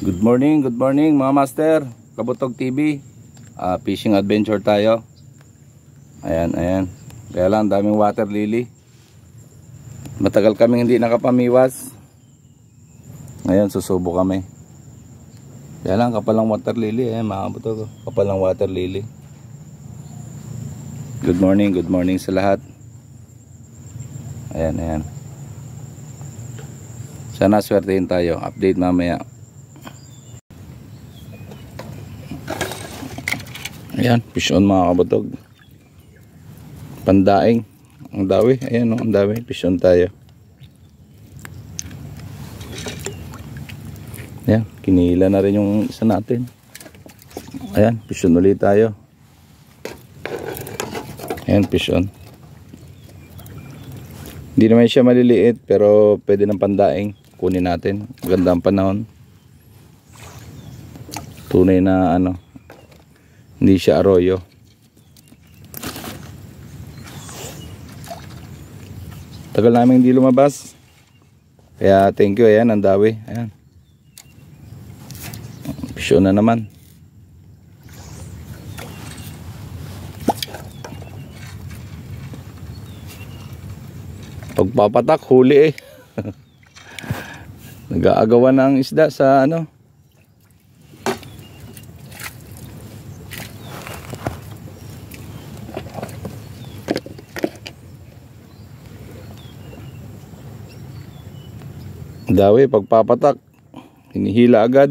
Good morning mga master. Kabutog TV. Fishing adventure tayo. Ayan. Kaya lang daming water lily. Matagal kaming hindi nakapamiwas. Ngayon susubo kami. Kaya lang kapal ng water lily. Mga kabutog, kapal ng water lily. Good morning sa lahat. Ayan. Sana swertein tayo. Update mamaya. Ayan, fish on mga kabutog. Pandaing. Ang dawi. Ayan ang dawi. Fish on tayo. Ayan, kinihila na rin yung isa natin. Ayan, fish on ulit tayo. Ayan, fish on. Hindi naman siya maliliit pero pwede ng pandaing. Kunin natin. Maganda ang panahon. Tunay na hindi siya arroyo. Tagal namin hindi lumabas. Kaya thank you. Ayan, ang dawi. Ayan. Pisyo na naman. Pagpapatak, huli Nag-aagawan ng isda sa dawi, pagpapatak hinihila agad,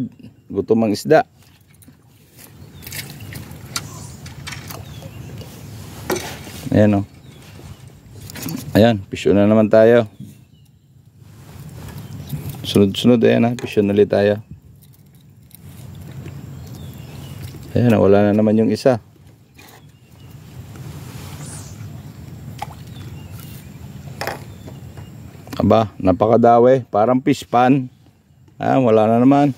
gutom ang isda. Ayan ayan, pisyo na naman tayo. Sunod ayan pisyo na ulit tayo. Ayan, wala na naman yung isa. Aba, napakadawi, parang fish pan. Wala na naman.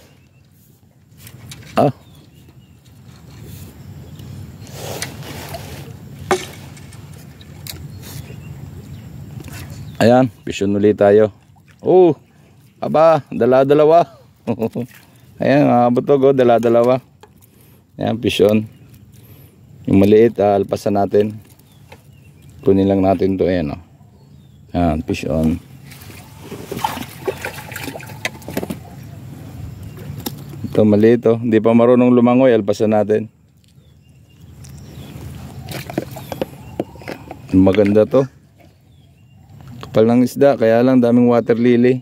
Ayan, pisyon ulit tayo. Aba, dala-dalawa. Ayan, mga kabutog, dala-dalawa. Ayan, pisyon. Yung maliit, alpasan natin. Kunin lang natin to. Ayan, ayan, pisyon. Ito maliit, hindi pa marunong lumangoy, alpasan natin. Maganda to. Kapal ng isda, kaya lang daming water lily.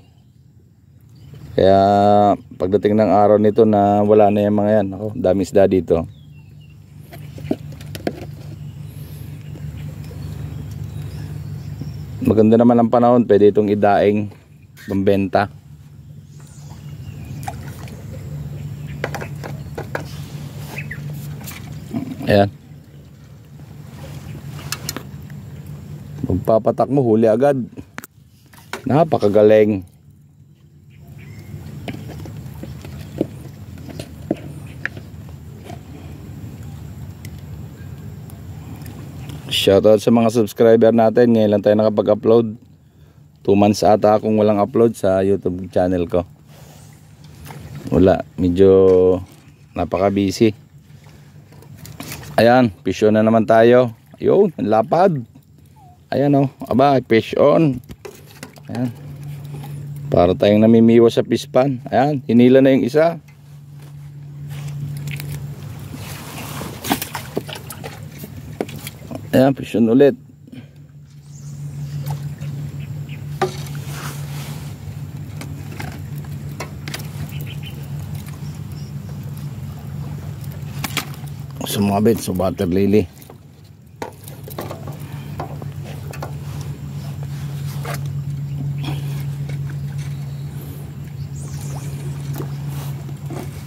Kaya pagdating ng araw nito na wala na yung mga yan. Daming isda dito. Maganda naman ang panahon, pwede itong idaing pambenta. Ayan. Magpapatak mo, huli agad. Napakagaling. Shoutout sa mga subscriber natin. Ngayon lang tayo nakapag-upload. 2 months ata akong walang upload sa YouTube channel ko. Wala, medyo napaka-busy. Ayan, fish on na naman tayo. Ayun, lapad. Ayan aba, fish on. Ayan. Para tayong namimiwas sa fish pan. Ayan, hinila na yung isa. Ayan, fish on ulit. Sumabit sa water lily.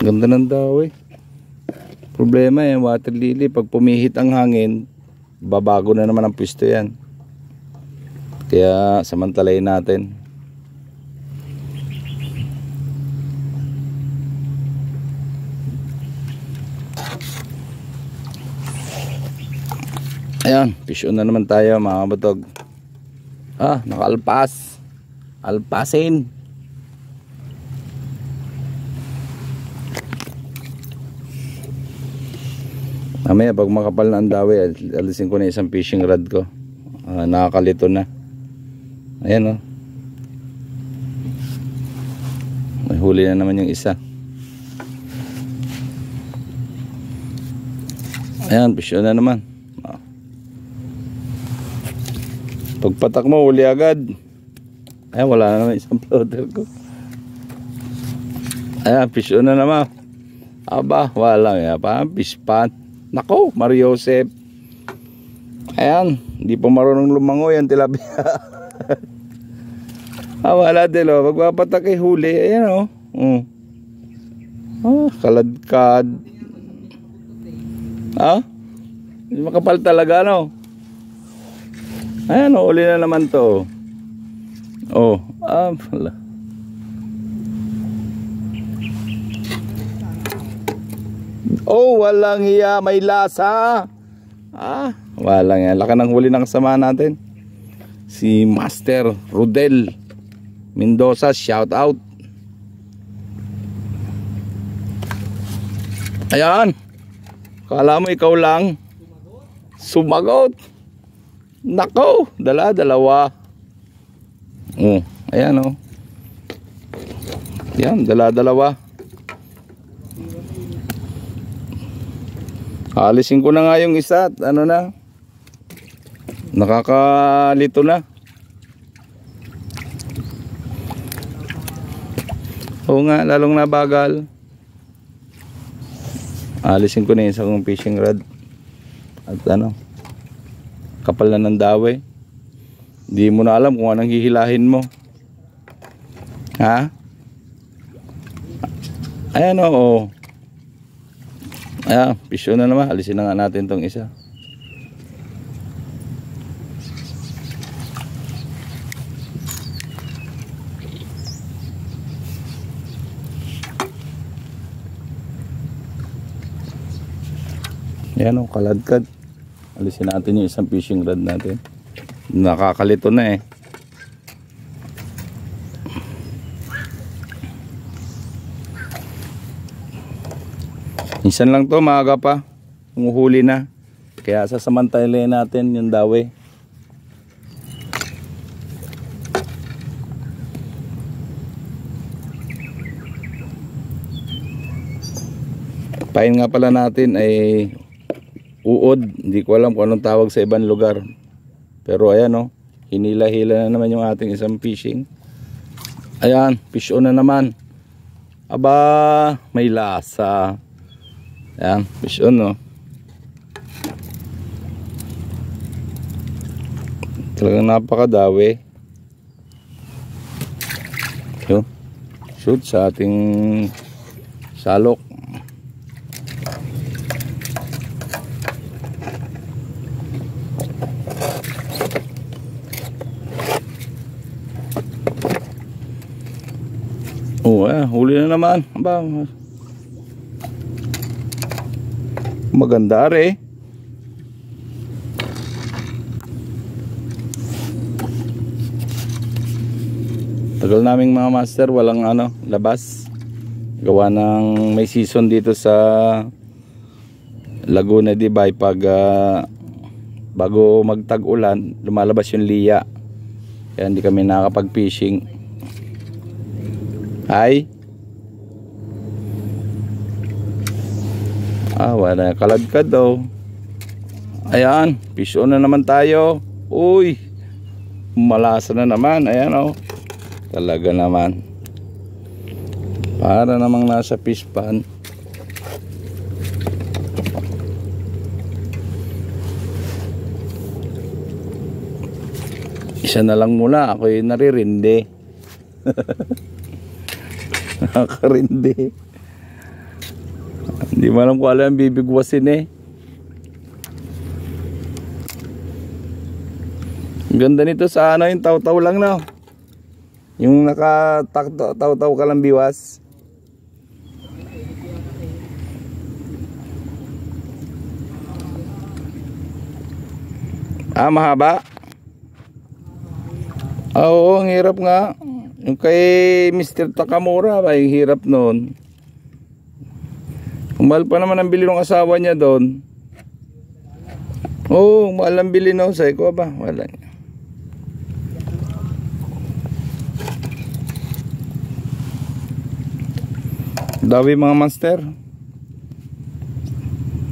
Ganda ng daw Problema water lily, pag pumihit ang hangin, babago na naman ang pwesto yan. Kaya samantalayin natin. Ayan, fish on na naman tayo mga kabutog. Nakaalpas. Alpasin. Mamaya pag makapal na ang dawi, alisin ko na isang fishing rod ko. Nakakalito na. Ayan, oh. May huli na naman yung isa. Ayan, fish on na naman. Pagpatak mo, huli agad. Ayan, wala na naman isang floater ko. Ayan, fish on na naman. Aba, wala nga pa. Fish pan. Nako, Mario Joseph. Ayan, hindi pa marunong lumangoy ang tilapia. Wala din, oh. Pagpapatak ay huli. Ayan, oh. Kaladkad. Makapal talaga, no? Ayan, uli na naman to. Wala. Walang hiya, may lasa. Walang hiya. Laka ng huli ng kasama natin. Si Master Rodel Mendoza, shout out. Ayan. Kala mo ikaw lang. Sumagot. Nako, dalawa. Ayan, oh. Yan, dalawa. Alisin ko na nga yung isa at ano na. Nakakalito na. Oo nga, lalong nabagal. Alisin ko na yung isa kong fishing rod. At ano, kapal na ng dawi. Hindi mo na alam kung anong hihilahin mo. Ayan, oo. Ayan, fish on na naman. Alisin na nga natin tong isa. Ayan, oh, kaladkad. Alisin natin yung isang fishing rod natin. Nakakalito na, eh. Minsan lang to, maaga pa. Umuhuli na. Kaya sasamantalayin natin yung dawi. Pain nga pala natin ay uod. Hindi ko alam kung anong tawag sa ibang lugar. Pero ayan, oh, hinila-hila na naman yung ating isang fishing. Ayan, fish on na naman. Aba, may lasa. Ayan, fish on, no. Talagang napakadawi. Yun, shoot sa ating salok. Huli na naman. Aba, maganda rin. Tagal naming mga master walang labas. Gawa ng may season dito sa Laguna de Bay. Pag bago magtag-ulan, lumalabas yung liya. Kaya hindi kami nakakapag-fishing. Wala, kaladkad daw. Ayan, fish on na naman tayo. Uy, malasa na naman. Ayan, oh. Talaga naman. Para namang nasa fish pan. Isa na lang muna. Ako'y naririndi. Nakarindi. Hindi mo alam kung alam bibigwasin, eh. Ang ganda nito sa yung taw-taw lang, no? Yung naka-taw-taw ka lang biwas. Mahaba. Oo, ang hirap nga. Yung kay Mr. Takamura, yung hirap nun. Mahal pa naman ang bili ng asawa niya doon. Oo, malang bili na usay ko ba? Wala. Dawi mga master.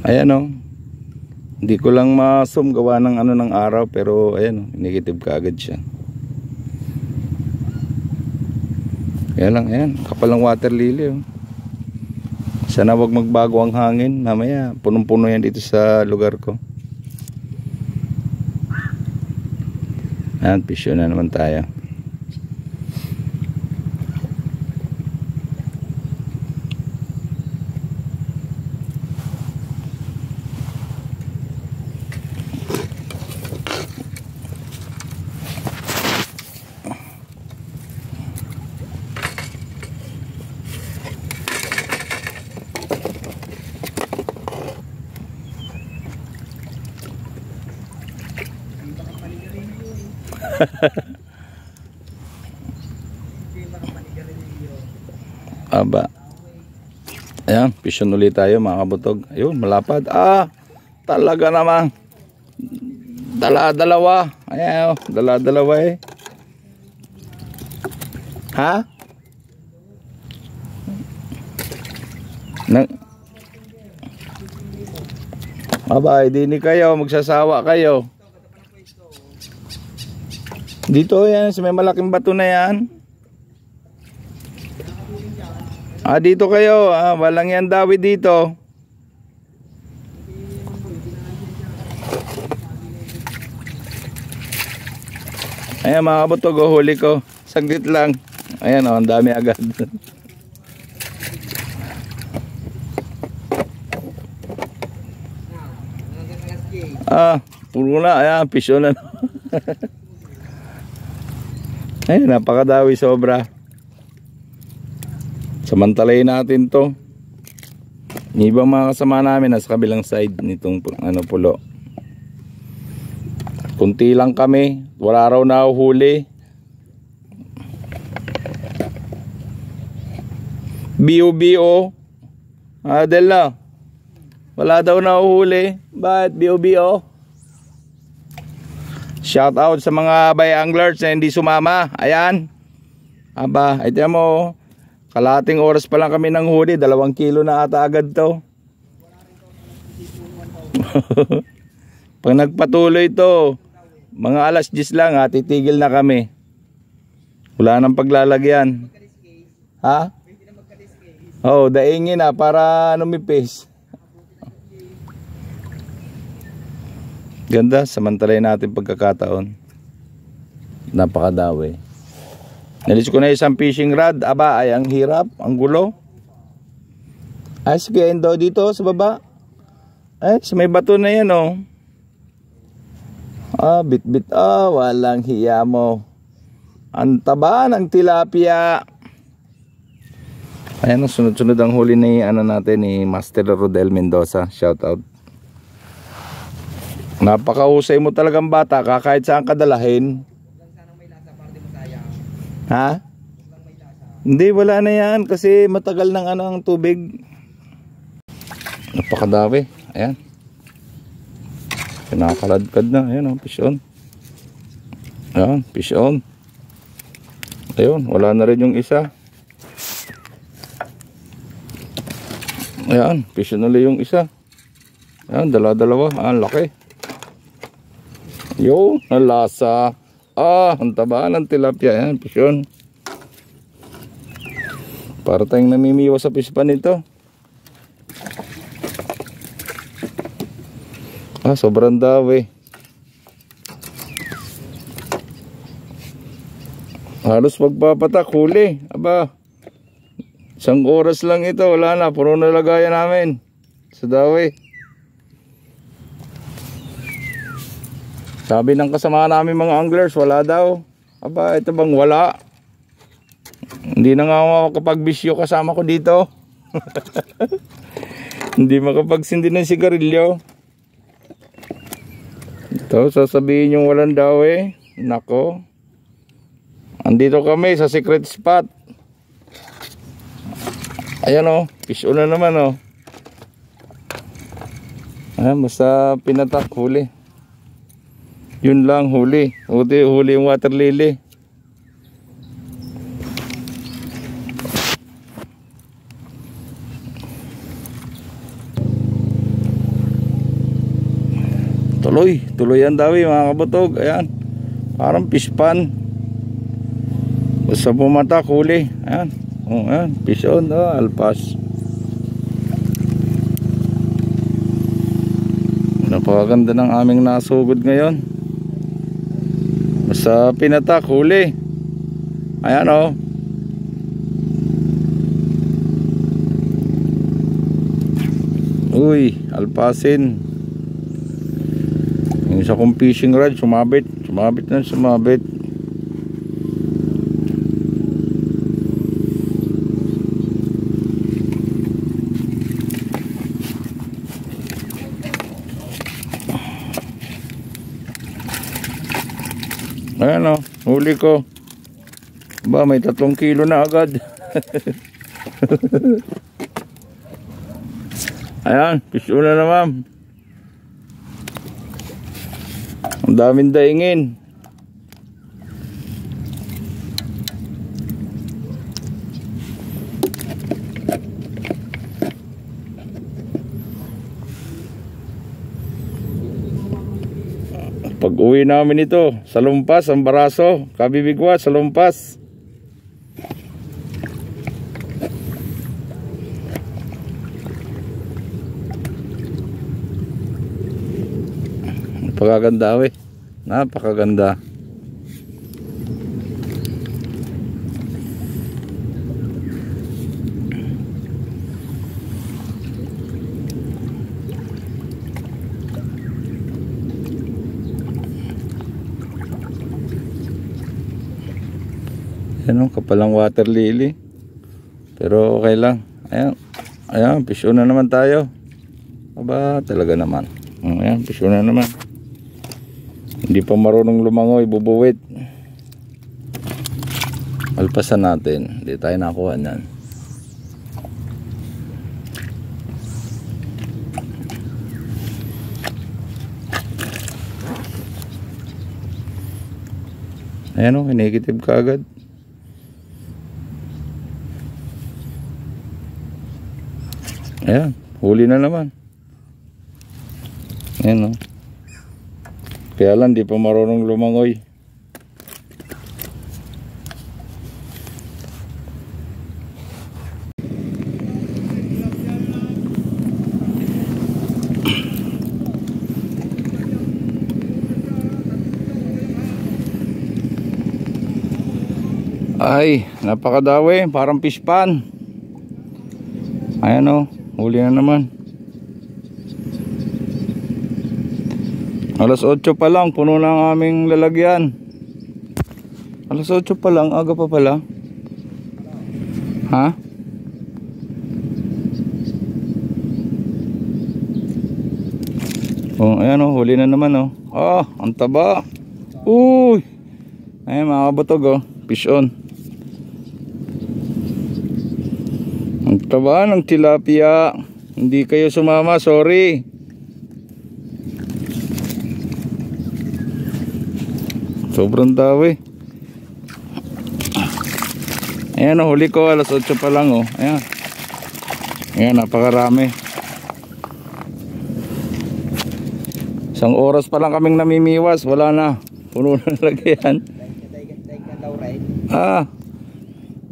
Ayan o. Hindi ko lang ma-zoom gawa ng ano ng araw, pero ayan o, negative kaagad siya. Kaya lang, ayan, kapal ng water lily o. Sana wag magbago ang hangin. Mamaya, punong-puno yan dito sa lugar ko. Ayan, pisyo na naman tayo. Aba. Ayan, pisyon ulit tayo mga kabutog. Ayun, malapad. Talaga namang dala-dalawa. Ayan, dala-dalawa eh. Ha? Aba, hindi kayo magsasawa kayo. Dito yan, sa may malaking bato na yan. Dito kayo, walang yan dawi dito. Ayan mga kabutog, huli ko. Saglit lang. Ayan ang dami agad. Puro na, ayan, pisyo na. Ayan, napakadawi sobra. Samantalayin natin to. Yung ibang mga kasama namin nasa kabilang side nitong pulo. Kunti lang kami. Wala raw na huli. B.O.B.O. Adela. Wala daw na huli. Bakit B.O.B.O.? Shout out sa mga bay anglers na hindi sumama. Ayan. Aba, ito mo. Kalating oras pa lang kami ng huli, 2 kilo na ata agad to. Pag nagpatuloy to, mga alas 10 lang titigil na kami. Wala nang paglalagyan. Ha? Daingin para numipis. Ganda, samantalayin natin pagkakataon. Napakadawi. Nalis ko na isang fishing rod. Aba, ay ang hirap, ang gulo. Ay, sige, endo dito sa baba. Ay, sa may bato na yan, oh. Bit-bit, walang hiya mo. Ang taba ng tilapia. Ayan, sunod-sunod ang huli ni, natin, ni Master Rodel Mendoza. Shout out. Napakahusay mo talagang bata, kahit saan ka dalahin. Ha? Hindi, wala na yan kasi matagal ng ang tubig. Napakadawi. Ayan. Pinakaladkad na. Ayan, fish on. Ayan, fish on. Ayun, wala na rin yung isa. Ayan, fish on ulit yung isa. Ayan, dala-dalawa. Laki. Yo, nalasa. Ang taba ng tilapia. Ayan, pisyon. Para tayong namimiwa sa pispan nito. Sobrang dawi. Halos magpapatak, huli. Aba, 1 oras lang ito. Wala na, puro nalagayan namin sa dawi. Sabi ng kasama namin mga anglers, wala daw. Aba, ito bang wala? Hindi na nga makapagbisyo kasama ko dito. Hindi makapagsindi ng sigarilyo. Ito, sasabihin yung walang daw eh. Nako. Andito kami sa secret spot. Ayan o, fish on na naman o. Ayan, basta pinatak, huli. Yun lang, huli. Huli yung water lily. Tuloy ang dawi mga kabutog. Ayan, parang fish pan. Basta pumatak, huli. Ayan, ayan, fish on, alpas. Napakaganda ng aming nasugod ngayon. Basta pinatak, huli. Ayan Uy, alpasin. Yung isa kong fishing rod, sumabit na sumabit. Ayan huli ko. Ba, may 3 kilo na agad. Ayan, piso na naman. Ang daming daingin. Pag uwi namin ito, Salumpas, Ambaraso, Kabibigwa, Salumpas. Napakaganda napakaganda. Ayan kapalang water lily. Pero okay lang. Ayan, pisyo na naman tayo. Aba, talaga naman. Ayan, pisyo na naman. Hindi pa marunong lumangoy, bubuwit. Alpasan natin. Hindi tayo nakuha nan. Ayan negative ka agad. Ayan, huli na naman. Ayan Kaya lang di pa marunong lumangoy. Ay, napakadawi, parang fish pan. Ayan huli na naman. Alas 8 pa lang, puno na ang aming lalagyan. Alas 8 pa lang, aga pa pala. Ha? Ayan huli na naman ang taba. Uy! Ayan mga kabutog fish on. Ang taba ng tilapia. Hindi kayo sumama, sorry. Sobrang dawi. Ayan huli ko alas 8 pa lang Ayan, napakarami. Isang oras pa lang kaming namimiwas, wala na. Puno na lagyan.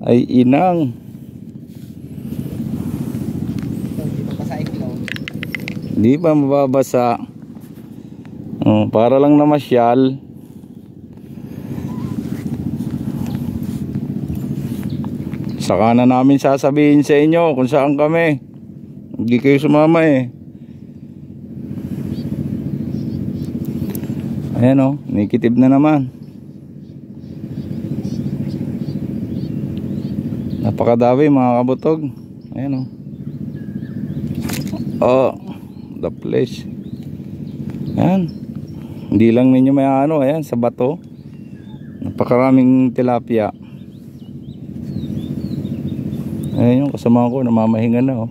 Ay inang. Di ba mababasa? Para lang na masyal. Saka na namin sasabihin sa inyo kung saan kami. Hindi kayo sumama Ayan nakikitim na naman. Napakadawi mga kabutog. Ayan the place. Ayan. Hindi lang ninyo may ayan sa bato. Napakaraming tilapia. Ayan yung kasama ko, namamahinga na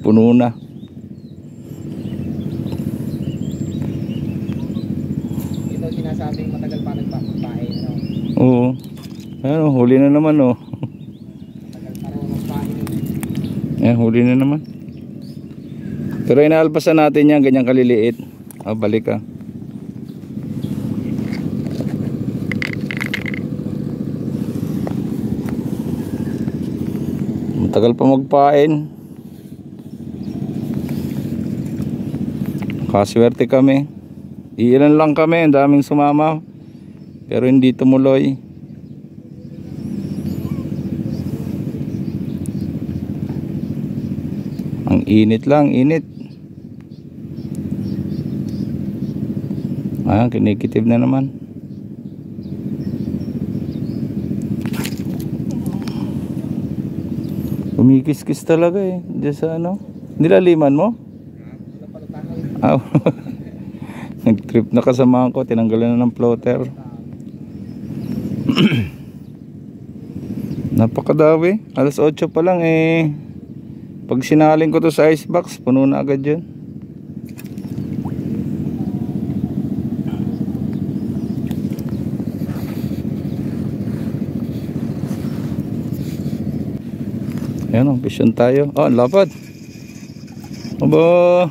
puno na. sinasabi matagal pa nagpapain, no? Oo. Ayan, huli na naman, oh. Matagal pa rin magpain. Ayan, huli na naman. Pero inaalpasan natin yan, ganyang kaliliit. Balik ka. Matagal pa magpain. Kaswerte kami. Iilan lang kami, ang daming sumama. Pero hindi tumuloy. Ang init lang, init. Kinikitib na naman. Kumikis-kis talaga eh. Diyan sa ano? Nilaliman mo? Nag-trip na kasama ko. Tinanggalan na ng floater. Napakadawi. Alas 8 pa lang eh. Pag sinaling ko to sa icebox, puno na agad yun. Ayan o, pisyon tayo. Oh, lapad. Aba.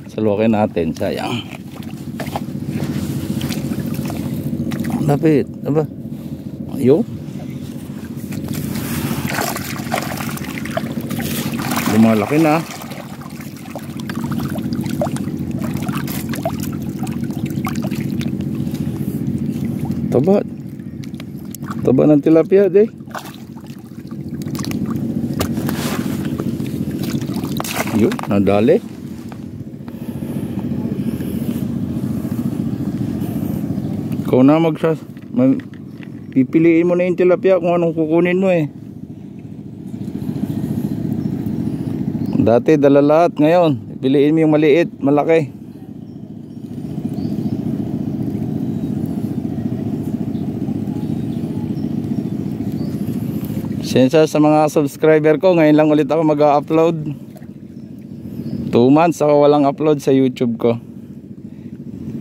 Salukin natin, sayang. Lapit. Aba. Ayun. Lumalaki na. Taba. Taba ng tilapia, eh. Yun, nadali. Ikaw na pipiliin mo na yung tilapia kung anong kukunin mo eh. Dati dala lahat, ngayon pipiliin mo yung maliit, malaki. Sensya sa mga subscriber ko, ngayon lang ulit ako mag-upload. 2 months ako walang upload sa YouTube ko.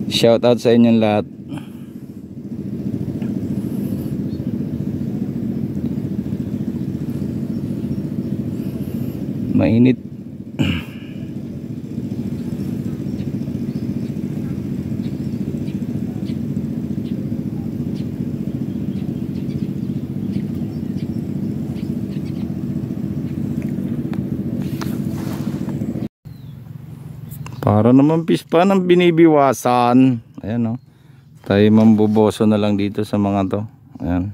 Shout out sa inyong lahat. Mainit. Para naman pispan ang binibiwasan. Ayan o. Tayo mambuboso na lang dito sa mga to. Ayan.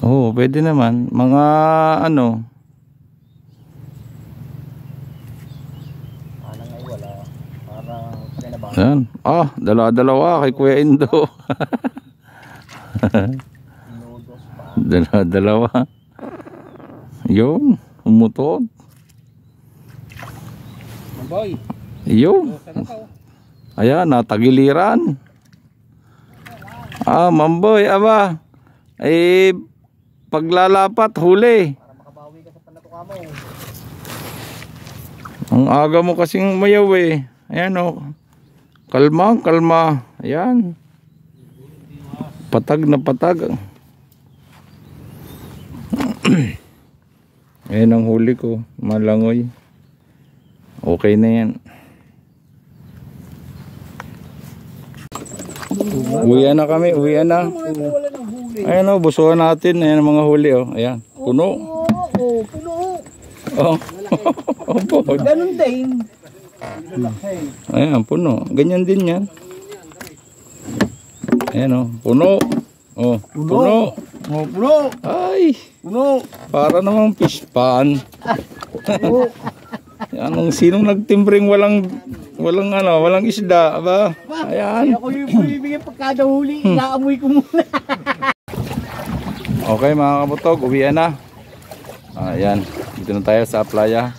Oo, pwede naman. Mga ano. Ayan. Dala-dalawa kay Kuya Indo. Dala-dalawa. Yun, umutot. Mamboy. Yun. Ayan, natagiliran. Mamboy, aba. Paglalapat, huli. Para makabawi ka sa panatuka mo. Ang aga mo kasing mayaw eh. Ayan o. Kalma, kalma. Ayan. Patag na patag. Ayan ang huli ko, malangoy. Okay na yan. Uwian na kami, uwian na. Ayan o, busuhan natin. Ayan ang mga huli o. Ayan, puno. Puno. Opo. Ganun din. Ayan, puno. Ganyan din yan. Ayan o, puno. Puno. Puno. Ay, Puno. para namang fish pan. Anong sinong nagtimbring walang isda ba? Ayan. Ako yung bibigyan pagkada huli, inaamoy ko muna. Okay mga kabutog, uwian na. Ayan, dito na tayo sa playa.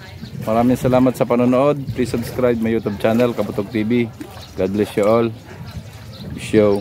Maraming salamat sa panonood. Please subscribe my YouTube channel, Kabutog TV. God bless you all. Show.